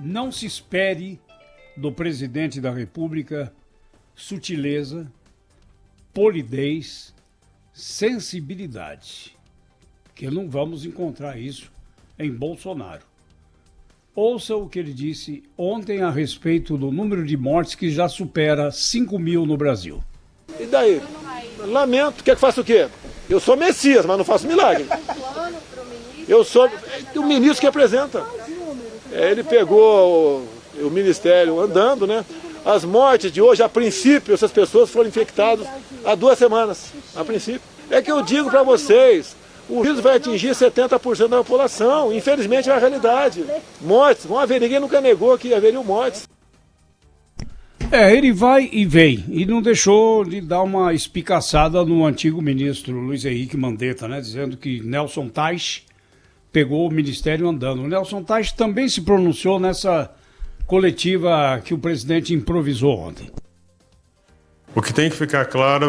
Não se espere do presidente da República sutileza, polidez, sensibilidade, que não vamos encontrar isso em Bolsonaro. Ouça o que ele disse ontem a respeito do número de mortes que já supera 5.000 no Brasil. E daí? Lamento, quer que faça o quê? Eu sou Messias, mas não faço milagre. Eu sou o ministro que apresenta. Ele pegou o ministério andando, né? As mortes de hoje, a princípio, essas pessoas foram infectadas há 2 semanas, a princípio. É que eu digo para vocês, o vírus vai atingir 70% da população, infelizmente é a realidade. Mortes, vão haver, ninguém nunca negou que haveriam mortes. Ele vai e vem, e não deixou de dar uma espicaçada no antigo ministro Luiz Henrique Mandetta, né? Dizendo que Nelson Teich pegou o ministério andando. O Nelson Teich também se pronunciou nessa coletiva que o presidente improvisou ontem. O que tem que ficar claro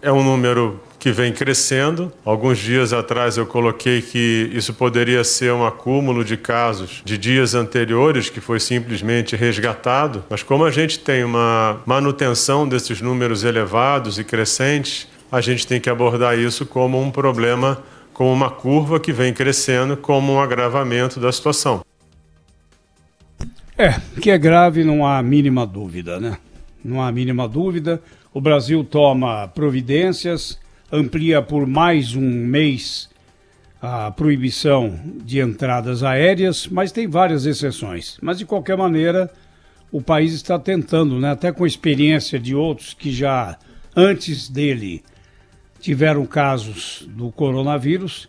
é um número que vem crescendo. Alguns dias atrás eu coloquei que isso poderia ser um acúmulo de casos de dias anteriores que foi simplesmente resgatado. Mas como a gente tem uma manutenção desses números elevados e crescentes, a gente tem que abordar isso como um problema, como uma curva que vem crescendo, como um agravamento da situação. Que é grave, não há a mínima dúvida, né? Não há a mínima dúvida. O Brasil toma providências, amplia por mais um mês a proibição de entradas aéreas, mas tem várias exceções. Mas, de qualquer maneira, o país está tentando, né, até com a experiência de outros que já antes dele tiveram casos do coronavírus,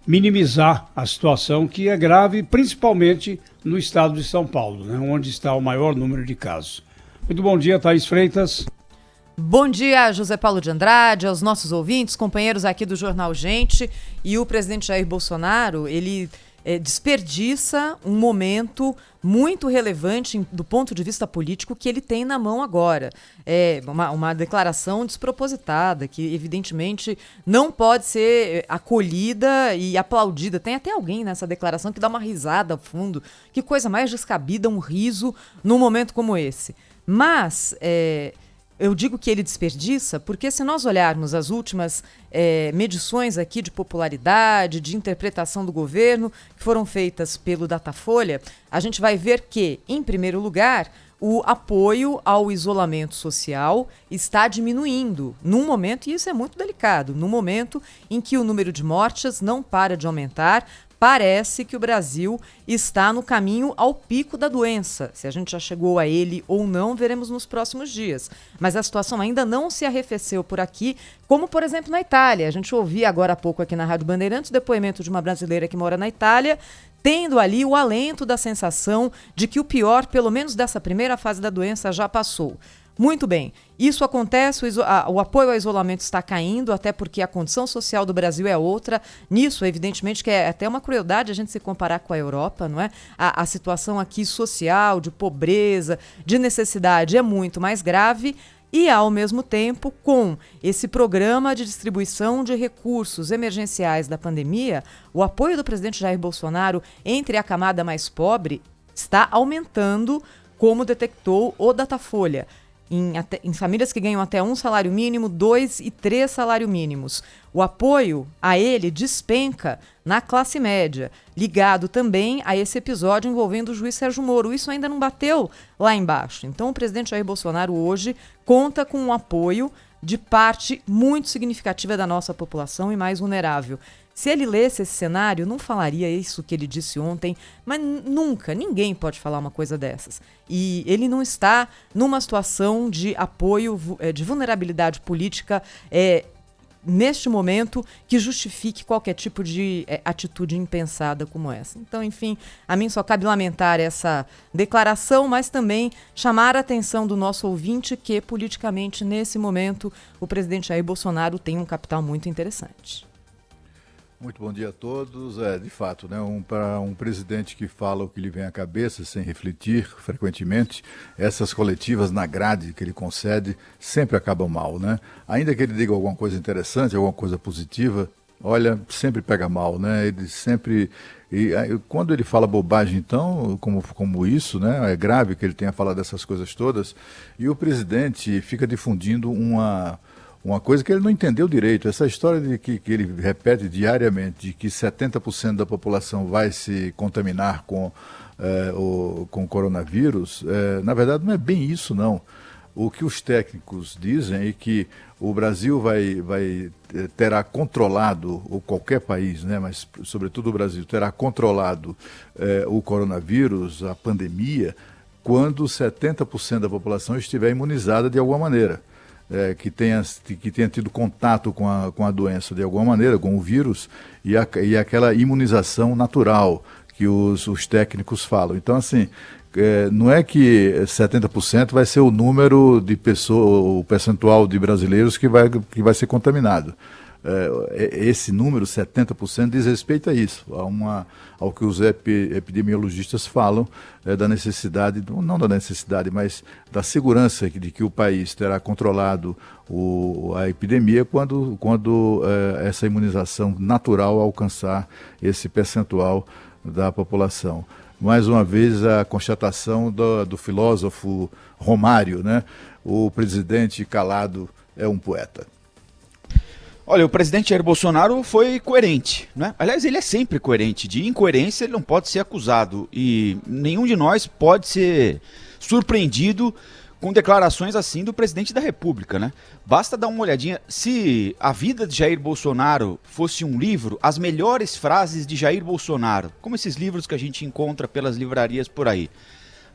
minimizar a situação que é grave, principalmente no estado de São Paulo, né, onde está o maior número de casos. Muito bom dia, Thaís Freitas. Bom dia, José Paulo de Andrade, aos nossos ouvintes, companheiros aqui do Jornal Gente. E o presidente Jair Bolsonaro, ele desperdiça um momento muito relevante do ponto de vista político que ele tem na mão agora. É uma declaração despropositada, que evidentemente não pode ser acolhida e aplaudida. Tem até alguém nessa declaração que dá uma risada ao fundo. Que coisa mais descabida, um riso num momento como esse. Mas eu digo que ele desperdiça porque se nós olharmos as últimas medições aqui de popularidade, de interpretação do governo, que foram feitas pelo Datafolha, a gente vai ver que, em primeiro lugar, o apoio ao isolamento social está diminuindo num momento, e isso é muito delicado, num momento em que o número de mortes não para de aumentar. Parece que o Brasil está no caminho ao pico da doença. Se a gente já chegou a ele ou não, veremos nos próximos dias. Mas a situação ainda não se arrefeceu por aqui, como, por exemplo, na Itália. A gente ouvia agora há pouco aqui na Rádio Bandeirantes o depoimento de uma brasileira que mora na Itália, tendo ali o alento da sensação de que o pior, pelo menos dessa primeira fase da doença, já passou. Muito bem, isso acontece, o apoio ao isolamento está caindo, até porque a condição social do Brasil é outra. Nisso, evidentemente, que é até uma crueldade a gente se comparar com a Europa, não é? A situação aqui social, de pobreza, de necessidade é muito mais grave. E, ao mesmo tempo, com esse programa de distribuição de recursos emergenciais da pandemia, o apoio do presidente Jair Bolsonaro entre a camada mais pobre está aumentando, como detectou o Datafolha. Em famílias que ganham até 1 salário mínimo, 2 e 3 salários mínimos. O apoio a ele despenca na classe média, ligado também a esse episódio envolvendo o juiz Sérgio Moro. Isso ainda não bateu lá embaixo. Então, o presidente Jair Bolsonaro hoje conta com um apoio de parte muito significativa da nossa população e mais vulnerável. Se ele lesse esse cenário, não falaria isso que ele disse ontem, mas nunca, ninguém pode falar uma coisa dessas. E ele não está numa situação de apoio, de vulnerabilidade política neste momento que justifique qualquer tipo de atitude impensada como essa. Então, enfim, a mim só cabe lamentar essa declaração, mas também chamar a atenção do nosso ouvinte que, politicamente, nesse momento, o presidente Jair Bolsonaro tem um capital muito interessante. Muito bom dia a todos. De fato, né, para um presidente que fala o que lhe vem à cabeça, sem refletir frequentemente, essas coletivas na grade que ele concede sempre acabam mal, né? Ainda que ele diga alguma coisa interessante, alguma coisa positiva, olha, sempre pega mal, né? Ele sempre... E quando ele fala bobagem, então, como isso, né? É grave que ele tenha falado dessas coisas todas. E o presidente fica difundindo uma coisa que ele não entendeu direito. Essa história de que ele repete diariamente, de que 70% da população vai se contaminar com o coronavírus, na verdade não é bem isso, não. O que os técnicos dizem é que o Brasil terá controlado, ou qualquer país, né, mas sobretudo o Brasil, terá controlado o coronavírus, a pandemia, quando 70% da população estiver imunizada de alguma maneira. Que tenha tido contato com a doença de alguma maneira, com o vírus, e aquela imunização natural que os técnicos falam. Então, assim, não é que 70% vai ser o número de pessoas, o percentual de brasileiros que vai ser contaminado. Esse número, 70%, diz respeito a isso, ao que os epidemiologistas falam da necessidade, não da necessidade, mas da segurança de que o país terá controlado a epidemia quando essa imunização natural alcançar esse percentual da população. Mais uma vez, a constatação do filósofo Romário, né? O presidente calado é um poeta. Olha, o presidente Jair Bolsonaro foi coerente, né? Aliás, ele é sempre coerente. De incoerência ele não pode ser acusado. E nenhum de nós pode ser surpreendido com declarações assim do presidente da República, né? Basta dar uma olhadinha. Se a vida de Jair Bolsonaro fosse um livro, as melhores frases de Jair Bolsonaro, como esses livros que a gente encontra pelas livrarias por aí,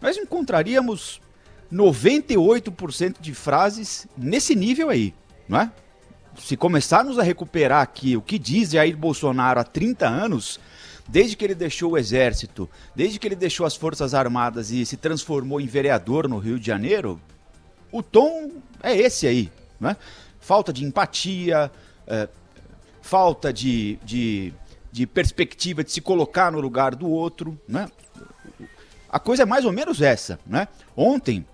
nós encontraríamos 98% de frases nesse nível aí, não é? Se começarmos a recuperar aqui o que diz Jair Bolsonaro há 30 anos, desde que ele deixou o Exército, desde que ele deixou as Forças Armadas e se transformou em vereador no Rio de Janeiro, o tom é esse aí, né? Falta de empatia, falta de perspectiva de se colocar no lugar do outro, né? A coisa é mais ou menos essa, né? Ontem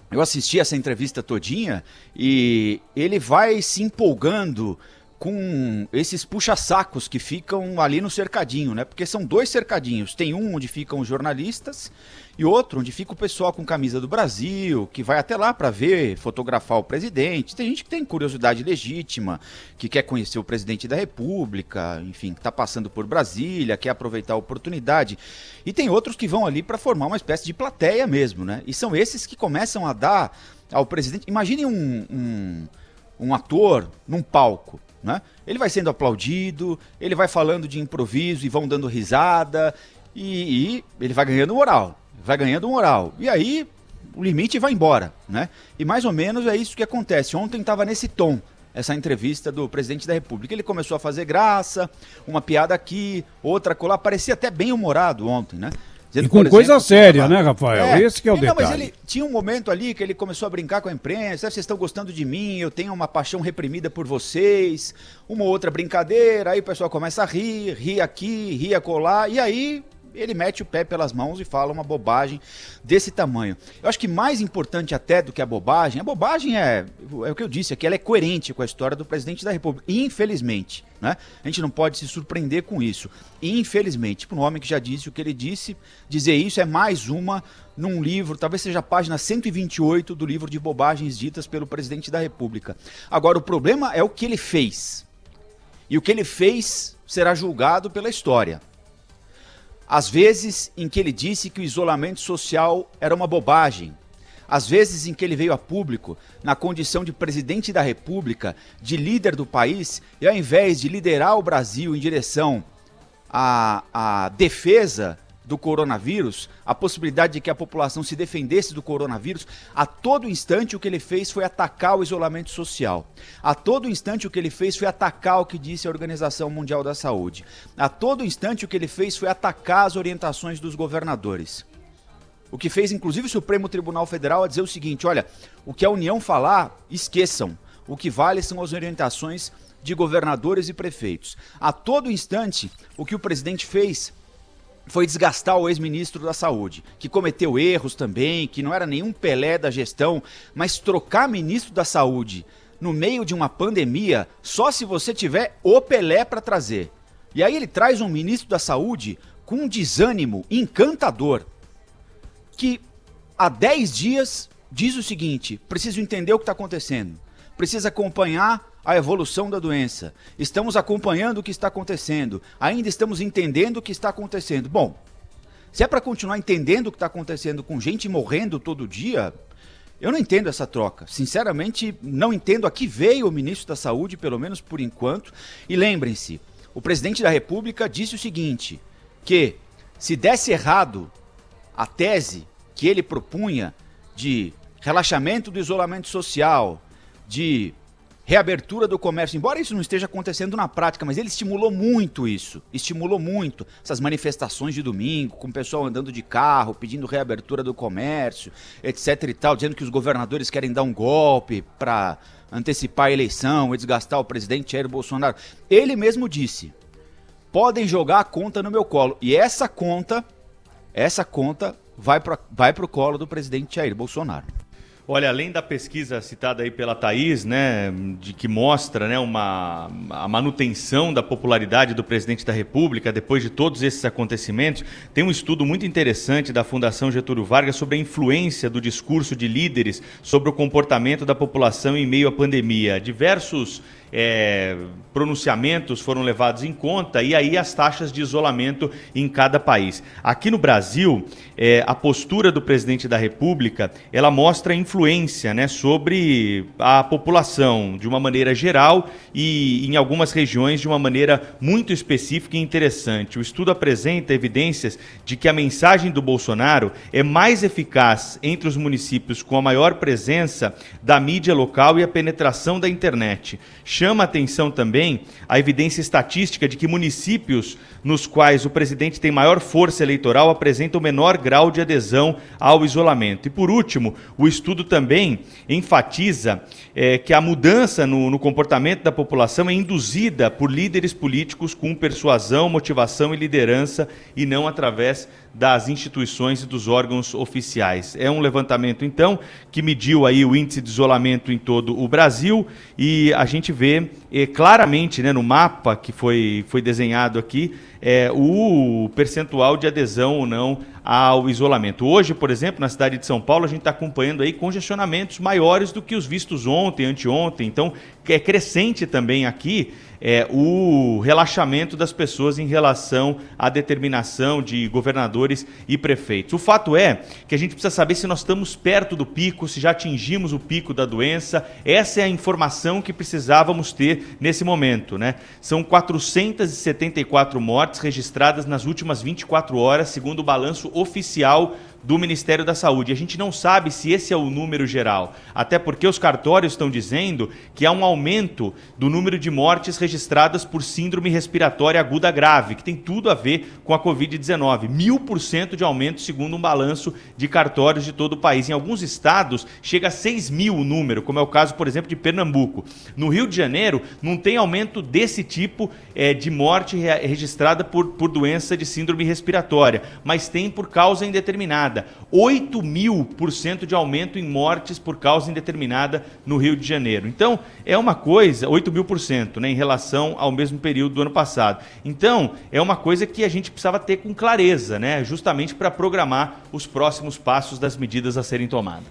eu assisti essa entrevista todinha e ele vai se empolgando com esses puxa-sacos que ficam ali no cercadinho, né? Porque são dois cercadinhos. Tem um onde ficam os jornalistas e outro onde fica o pessoal com camisa do Brasil, que vai até lá para ver, fotografar o presidente. Tem gente que tem curiosidade legítima, que quer conhecer o presidente da República, enfim, que está passando por Brasília, quer aproveitar a oportunidade. E tem outros que vão ali para formar uma espécie de plateia mesmo, né? E são esses que começam a dar ao presidente... Imagine um ator num palco, né? Ele vai sendo aplaudido, ele vai falando de improviso e vão dando risada e ele vai ganhando moral, e aí o limite vai embora, né? E mais ou menos é isso que acontece. Ontem estava nesse tom essa entrevista do presidente da República. Ele começou a fazer graça, uma piada aqui, outra colar, parecia até bem humorado ontem, né? Dizendo, e com coisa séria, né, Rafael? Esse que é o detalhe. Mas ele tinha um momento ali que ele começou a brincar com a imprensa. Vocês estão gostando de mim, eu tenho uma paixão reprimida por vocês. Uma outra brincadeira, aí o pessoal começa a rir aqui, rir acolá, e aí ele mete o pé pelas mãos e fala uma bobagem desse tamanho. Eu acho que mais importante até do que a bobagem é o que eu disse aqui, ela é coerente com a história do presidente da República, infelizmente, né? A gente não pode se surpreender com isso, infelizmente, tipo um homem que já disse o que ele disse, dizer isso é mais uma num livro, talvez seja a página 128 do livro de bobagens ditas pelo presidente da República. Agora, o problema é o que ele fez, e o que ele fez será julgado pela história. Às vezes em que ele disse que o isolamento social era uma bobagem, às vezes em que ele veio a público na condição de presidente da República, de líder do país, e ao invés de liderar o Brasil em direção à defesa do coronavírus, a possibilidade de que a população se defendesse do coronavírus, a todo instante o que ele fez foi atacar o isolamento social. A todo instante o que ele fez foi atacar o que disse a Organização Mundial da Saúde. A todo instante o que ele fez foi atacar as orientações dos governadores. O que fez inclusive o Supremo Tribunal Federal a dizer o seguinte, olha, o que a União falar, esqueçam. O que vale são as orientações de governadores e prefeitos. A todo instante o que o presidente fez foi desgastar o ex-ministro da Saúde, que cometeu erros também, que não era nenhum Pelé da gestão, mas trocar ministro da Saúde no meio de uma pandemia só se você tiver o Pelé para trazer. E aí ele traz um ministro da Saúde com um desânimo encantador, que há 10 dias diz o seguinte: preciso entender o que está acontecendo, preciso acompanhar a evolução da doença, estamos acompanhando o que está acontecendo, ainda estamos entendendo o que está acontecendo. Bom, se é para continuar entendendo o que está acontecendo com gente morrendo todo dia, eu não entendo essa troca. Sinceramente, não entendo a que veio o ministro da Saúde, pelo menos por enquanto. E lembrem-se, o presidente da República disse o seguinte, que se desse errado a tese que ele propunha de relaxamento do isolamento social, de reabertura do comércio, embora isso não esteja acontecendo na prática, mas ele estimulou muito essas manifestações de domingo, com o pessoal andando de carro, pedindo reabertura do comércio, etc e tal, dizendo que os governadores querem dar um golpe para antecipar a eleição e desgastar o presidente Jair Bolsonaro. Ele mesmo disse, podem jogar a conta no meu colo, e essa conta vai para o colo do presidente Jair Bolsonaro. Olha, além da pesquisa citada aí pela Thaís, né, de que mostra, né, a manutenção da popularidade do presidente da República depois de todos esses acontecimentos, tem um estudo muito interessante da Fundação Getúlio Vargas sobre a influência do discurso de líderes sobre o comportamento da população em meio à pandemia. Diversos pronunciamentos foram levados em conta e aí as taxas de isolamento em cada país. Aqui no Brasil, a postura do presidente da República, ela mostra influência, né, sobre a população de uma maneira geral e em algumas regiões de uma maneira muito específica e interessante. O estudo apresenta evidências de que a mensagem do Bolsonaro é mais eficaz entre os municípios com a maior presença da mídia local e a penetração da internet. Chama a atenção também a evidência estatística de que municípios nos quais o presidente tem maior força eleitoral apresentam menor grau de adesão ao isolamento. E por último, o estudo também enfatiza que a mudança no comportamento da população é induzida por líderes políticos com persuasão, motivação e liderança e não através das instituições e dos órgãos oficiais. É um levantamento, então, que mediu aí o índice de isolamento em todo o Brasil e a gente vê claramente, né, no mapa que foi desenhado aqui, o percentual de adesão ou não ao isolamento. Hoje, por exemplo, na cidade de São Paulo, a gente está acompanhando aí congestionamentos maiores do que os vistos ontem, anteontem. Então, é crescente também aqui o relaxamento das pessoas em relação à determinação de governadores e prefeitos. O fato é que a gente precisa saber se nós estamos perto do pico, se já atingimos o pico da doença. Essa é a informação que precisávamos ter nesse momento, né? São 474 mortes registradas nas últimas 24 horas, segundo o balanço oficial do Ministério da Saúde. A gente não sabe se esse é o número geral, até porque os cartórios estão dizendo que há um aumento do número de mortes registradas por síndrome respiratória aguda grave, que tem tudo a ver com a Covid-19. 1000% de aumento, segundo um balanço de cartórios de todo o país. Em alguns estados, chega a 6.000 o número, como é o caso, por exemplo, de Pernambuco. No Rio de Janeiro, não tem aumento desse tipo de morte registrada por doença de síndrome respiratória, mas tem por causa indeterminada. 8.000% de aumento em mortes por causa indeterminada no Rio de Janeiro. Então, é uma coisa, 8.000%, né, em relação ao mesmo período do ano passado. Então, é uma coisa que a gente precisava ter com clareza, né, justamente para programar os próximos passos das medidas a serem tomadas.